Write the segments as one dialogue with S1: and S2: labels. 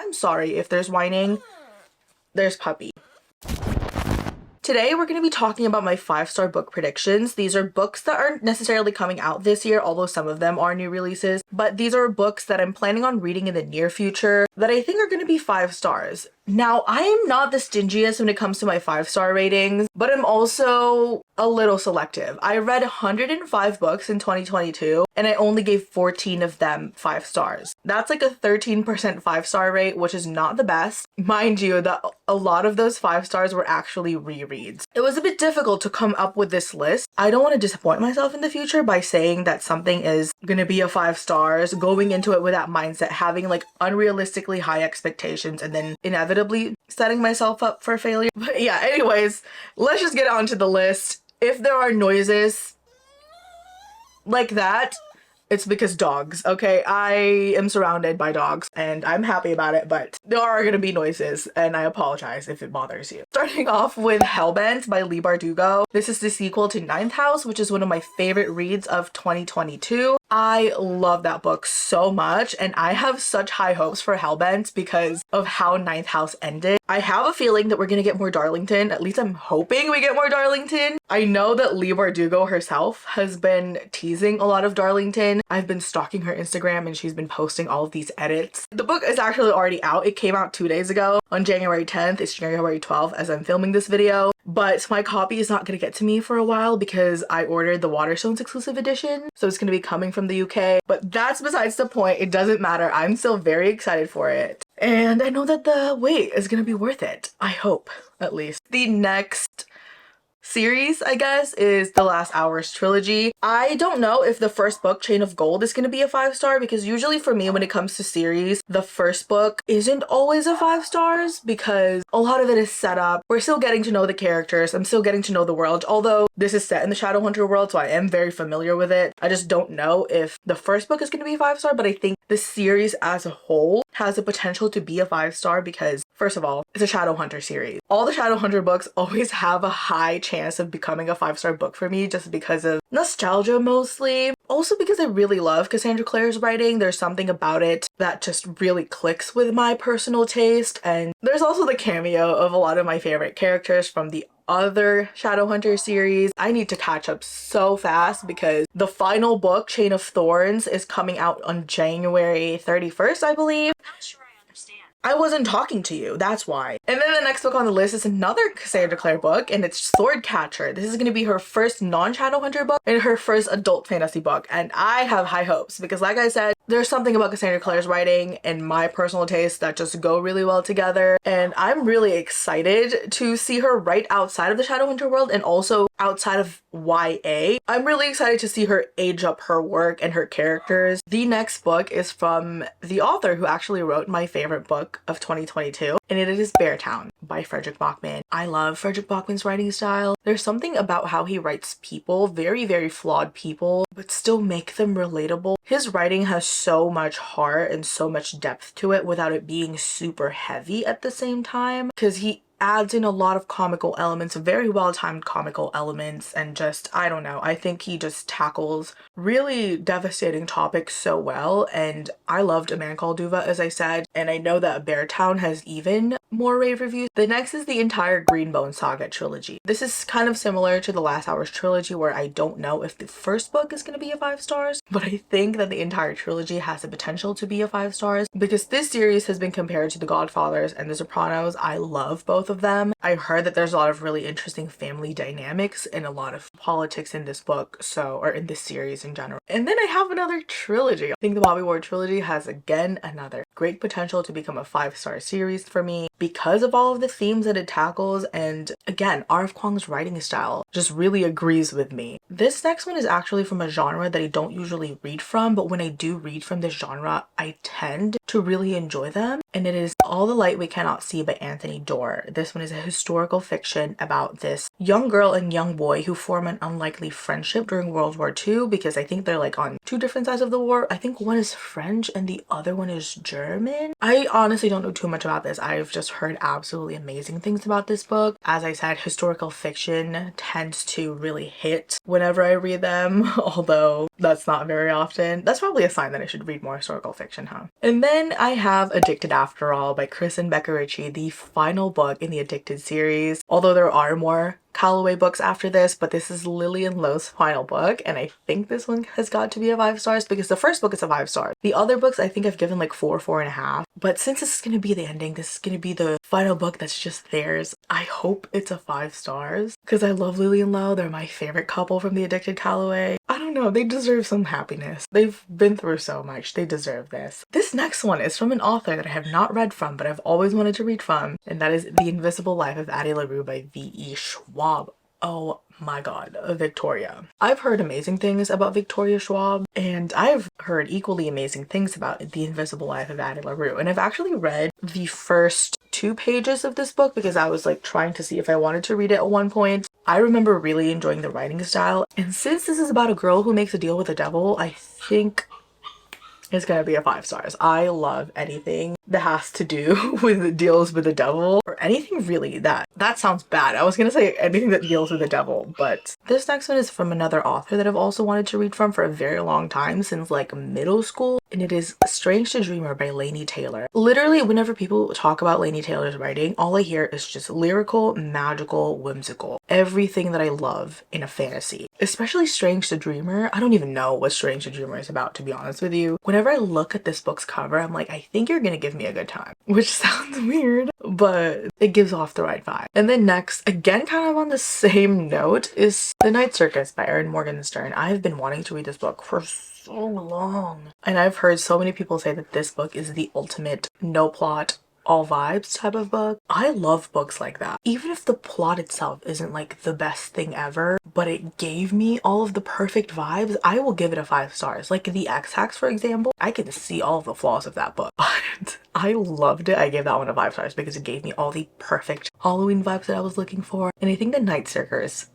S1: I'm sorry if there's whining. There's puppy. Today we're going to be talking about my 5-star book predictions. These are books that aren't necessarily coming out this year, although some of them are new releases, but these are books that I'm planning on reading in the near future that I think are going to be 5 stars. Now, I am not the stingiest when it comes to my 5-star ratings, but I'm also a little selective. I read 105 books in 2022, and I only gave 14 of them 5 stars. That's like a 13% 5-star rate, which is not the best. Mind you, that a lot of those 5 stars were actually rereads. It was a bit difficult to come up with this list. I don't want to disappoint myself in the future by saying that something is gonna be a 5 stars, going into it with that mindset, having like unrealistically high expectations, and then inevitably setting myself up for failure. But yeah, anyways, let's just get on to the list. If there are noises like that, it's because dogs, okay? I am surrounded by dogs and I'm happy about it, but there are gonna be noises and I apologize if it bothers you. Starting off with Hellbent by Leigh Bardugo. This is the sequel to Ninth House, which is one of my favorite reads of 2022. I love that book so much and I have such high hopes for Hellbent because of how Ninth House ended. I have a feeling that we're gonna get more Darlington. At least I'm hoping we get more Darlington. I know that Leigh Bardugo herself has been teasing a lot of Darlington. I've been stalking her Instagram and she's been posting all of these edits. The book is actually already out. It came out 2 days ago on January 10th. It's January 12th as I'm filming this video. But my copy is not going to get to me for a while because I ordered the Waterstones exclusive edition. So it's going to be coming from the UK. But that's besides the point. It doesn't matter. I'm still very excited for it. And I know that the wait is going to be worth it. I hope, at least. The next series, I guess, is The Last Hours trilogy. I don't know if the first book, Chain of Gold, is going to be a 5-star because usually for me when it comes to series, the first book isn't always a 5 stars because a lot of it is set up. We're still getting to know the characters. I'm still getting to know the world, although this is set in the Shadowhunter world, so I am very familiar with it. I just don't know if the first book is going to be a 5-star, but I think the series as a whole has the potential to be a 5-star because, first of all, it's a Shadowhunter series. All the Shadowhunter books always have a high chance of becoming a 5-star book for me just because of nostalgia mostly. Also because I really love Cassandra Clare's writing. There's something about it that just really clicks with my personal taste. And there's also the cameo of a lot of my favorite characters from the other Shadowhunter series. I need to catch up so fast because the final book, Chain of Thorns, is coming out on January 31st, I believe.
S2: Not sure I understand.
S1: I wasn't talking to you, that's why. And then the next book on the list is another Cassandra Clare book, and it's Swordcatcher. This is going to be her first non-Shadowhunter book and her first adult fantasy book, and I have high hopes because, like I said, there's something about Cassandra Clare's writing and my personal taste that just go really well together, and I'm really excited to see her write outside of the Shadowhunter world and also outside of YA. I'm really excited to see her age up her work and her characters. The next book is from the author who actually wrote my favorite book of 2022, and it is Beartown by Frederick Bachman. I love Frederick Bachman's writing style. There's something about how he writes people, very, very flawed people, but still make them relatable. His writing has so much heart and so much depth to it without it being super heavy at the same time, because he adds in a lot of comical elements, very well-timed comical elements, and just, I don't know, I think he just tackles really devastating topics so well. And I loved A Man Called Duva, as I said, and I know that Beartown has even more rave reviews. The next is the entire Greenbone Saga trilogy. This is kind of similar to the Last Hours trilogy, where I don't know if the first book is going to be a 5 stars, but I think that the entire trilogy has the potential to be a 5 stars because this series has been compared to The Godfathers and The Sopranos. I love both of them. I heard that there's a lot of really interesting family dynamics and a lot of politics in this book, or in this series in general. And then I have another trilogy. I think the Bobby Ward trilogy has again another great potential to become a 5-star series for me because of all of the themes that it tackles, and again, R.F. Kuang's writing style just really agrees with me. This next one is actually from a genre that I don't usually read from, but when I do read from this genre, I tend to really enjoy them, and it is All the Light We Cannot See by Anthony Doerr. This one is a historical fiction about this young girl and young boy who form an unlikely friendship during World War II, because I think they're like on 2 different sides of the war. I think one is French and the other one is German. I honestly don't know too much about this. I've just just heard absolutely amazing things about this book. As I said, historical fiction tends to really hit whenever I read them, although that's not very often. That's probably a sign that I should read more historical fiction, huh? And then I have Addicted After All by Chris and Becca Ritchie, the final book in the Addicted series. Although there are more Calloway books after this, but this is Lillian Lowe's final book, and I think this one has got to be a 5 stars because the first book is a 5 star. The other books I think I've given like 4.5, but since this is going to be the ending, this is going to be the final book that's just theirs, I hope it's a 5 stars because I love Lillian Lowe. They're my favorite couple from the Addicted Calloway. I don't know, they deserve some happiness. They've been through so much, they deserve this. This next one is from an author that I have not read from, but I've always wanted to read from, and that is The Invisible Life of Addie LaRue by V.E. SCHWAB. Oh my god, Victoria. I've heard amazing things about Victoria Schwab, and I've heard equally amazing things about The Invisible Life of Addie LaRue, and I've actually read the first 2 pages of this book because I was like trying to see if I wanted to read it at one point. I remember really enjoying the writing style, and since this is about a girl who makes a deal with the devil, I think it's gonna be a 5 stars. I love anything that has to do with deals with the devil, or anything really that sounds bad. I was gonna say anything that deals with the devil, but this next one is from another author that I've also wanted to read from for a very long time, since like middle school, and it is Strange to Dreamer by Laini Taylor. Literally, whenever people talk about Laini Taylor's writing, all I hear is just lyrical, magical, whimsical. Everything that I love in a fantasy. Especially Strange to Dreamer. I don't even know what Strange to Dreamer is about, to be honest with you. Whenever I look at this book's cover, I'm like, I think you're gonna give me a good time. Which sounds weird, but it gives off the right vibe. And then next, again kind of on the same note, is The Night Circus by Erin Morgenstern. I've been wanting to read this book for so long. And I've heard so many people say that this book is the ultimate no plot, all vibes type of book. I love books like that. Even if the plot itself isn't like the best thing ever, but it gave me all of the perfect vibes, I will give it a 5 stars. Like The X-Hacks, for example, I can see all of the flaws of that book, but I loved it. I gave that one a 5 stars because it gave me all the perfect Halloween vibes that I was looking for. And I think The Night Circus,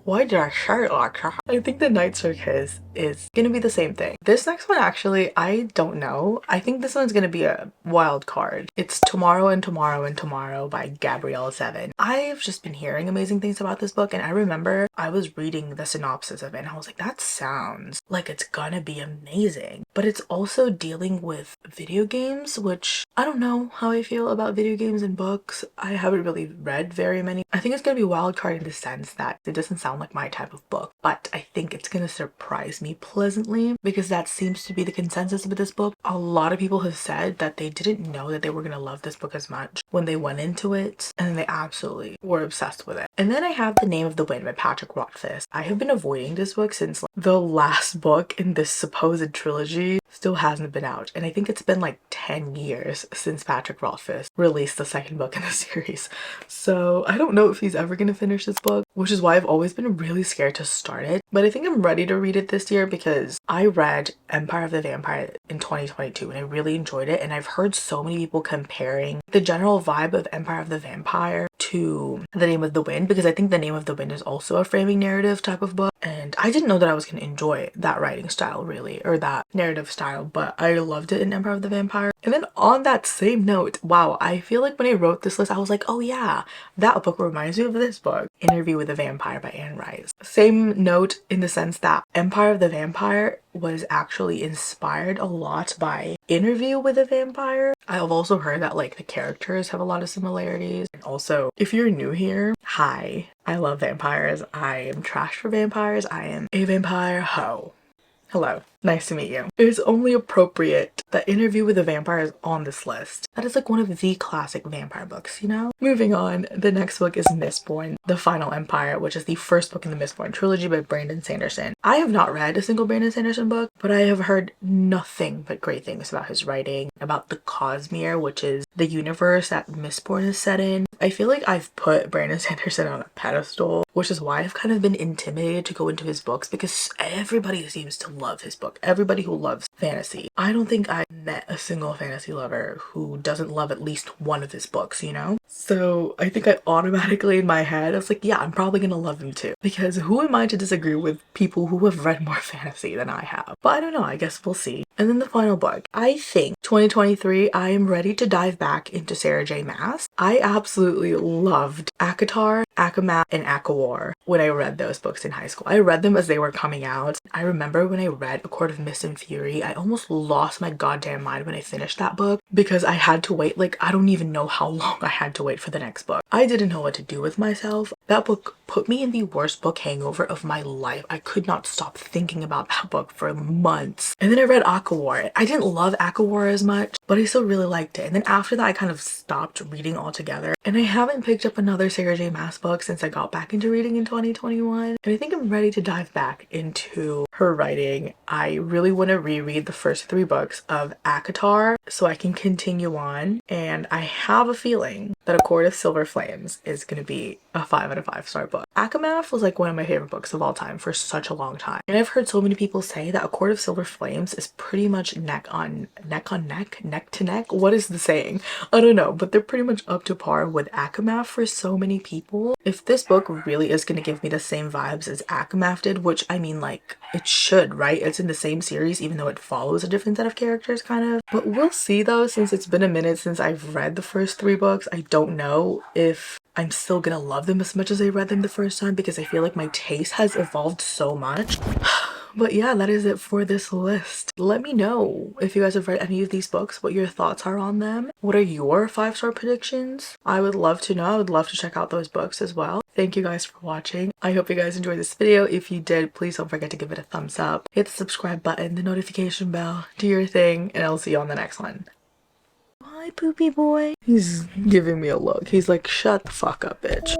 S1: why did I say it like that? I think The Night Circus is gonna be the same thing. This next one, actually, I don't know. I think this one's gonna be a wild card. It's Tomorrow and Tomorrow and Tomorrow by Gabrielle Zevin. I've just been hearing amazing things about this book, and I remember I was reading the synopsis of it and I was like, that sounds like it's gonna be amazing. But it's also dealing with video games, which I don't know how I feel about video games and books. I haven't really read very many. I think it's gonna be wild card in the sense that it doesn't sound like my type of book, but I think it's gonna surprise me pleasantly because that seems to be the consensus with this book. A lot of people have said that they didn't know that they were gonna love this book as much when they went into it, and they absolutely were obsessed with it. And then I have The Name of the Wind by Patrick Rothfuss. I have been avoiding this book since like, the last book in this supposed trilogy still hasn't been out, and I think it's been like 10 years since Patrick Rothfuss released the second book in the series. So I don't know if he's ever gonna finish this book, which is why I've always been really scared to start it. But I think I'm ready to read it this year because I read Empire of the Vampire in 2022 and I really enjoyed it, and I've heard so many people comparing the general vibe of Empire of the Vampire to The Name of the Wind, because I think The Name of the Wind is also a framing narrative type of book, and I didn't know that I was going to enjoy that writing style really, or that narrative style, but I loved it in Empire of the Vampire. And then on that same note, wow, I feel like when I wrote this list I was like, oh yeah, that book reminds me of this book, Interview with a Vampire by Anne Rice. Same note in the sense that Empire of the Vampire was actually inspired a lot by Interview with a Vampire. I've also heard that like the characters have a lot of similarities. And also, if you're new here, hi, I love vampires. I am trash for vampires. I am a vampire hoe. Hello, nice to meet you. It is only appropriate that Interview with a Vampire is on this list. That is like one of the classic vampire books, you know? Moving on, the next book is Mistborn, The Final Empire, which is the first book in the Mistborn trilogy by Brandon Sanderson. I have not read a single Brandon Sanderson book, but I have heard nothing but great things about his writing, about the Cosmere, which is the universe that Mistborn is set in. I feel like I've put Brandon Sanderson on a pedestal, which is why I've kind of been intimidated to go into his books because everybody seems to love his book. Everybody who loves fantasy. I don't think I met a single fantasy lover who doesn't love at least one of his books, you know? So I think I automatically in my head, I was like, yeah, I'm probably gonna love him too. Because who am I to disagree with people who have read more fantasy than I have? But I don't know, I guess we'll see. And then the final book. I think 2023, I am ready to dive back into Sarah J. Maas. I absolutely loved ACOTAR, ACOMAF, and ACOWAR when I read those books in high school. I read them as they were coming out. I remember when I read A Court of Mist and Fury, I almost lost my goddamn mind when I finished that book because I had to wait, like, I don't even know how long I had to wait for the next book. I didn't know what to do with myself. That book put me in the worst book hangover of my life. I could not stop thinking about that book for months. And then I read ACOWAR. I didn't love ACOWAR as much, but I still really liked it. And then after that, I kind of stopped reading altogether. And I haven't picked up another Sarah J. Maas book since I got back into reading in 2021. And I think I'm ready to dive back into her writing. I really want to reread the first 3 books of ACOTAR so I can continue on. And I have a feeling that A Court of Silver Flames is going to be a 5 out of 5 star book. ACOMAF was like one of my favorite books of all time for such a long time. And I've heard so many people say that A Court of Silver Flames is pretty much neck to neck. What is the saying? I don't know, but they're pretty much up to par with ACOMAF for so many people. If this book really is going to give me the same vibes as ACOMAF did, which I mean, like, it should, right? It's in the same series, even though it follows a different set of characters, kind of. But we'll see though, since it's been a minute since I've read the first 3 books. I don't know if I'm still gonna love them as much as I read them the first time because I feel like my taste has evolved so much. But yeah, that is it for this list. Let me know if you guys have read any of these books, what your thoughts are on them. What are your 5-star predictions? I would love to know. I would love to check out those books as well. Thank you guys for watching. I hope you guys enjoyed this video. If you did, please don't forget to give it a thumbs up. Hit the subscribe button, the notification bell, do your thing, and I'll see you on the next one. Bye, poopy boy. He's giving me a look. He's like, shut the fuck up, bitch.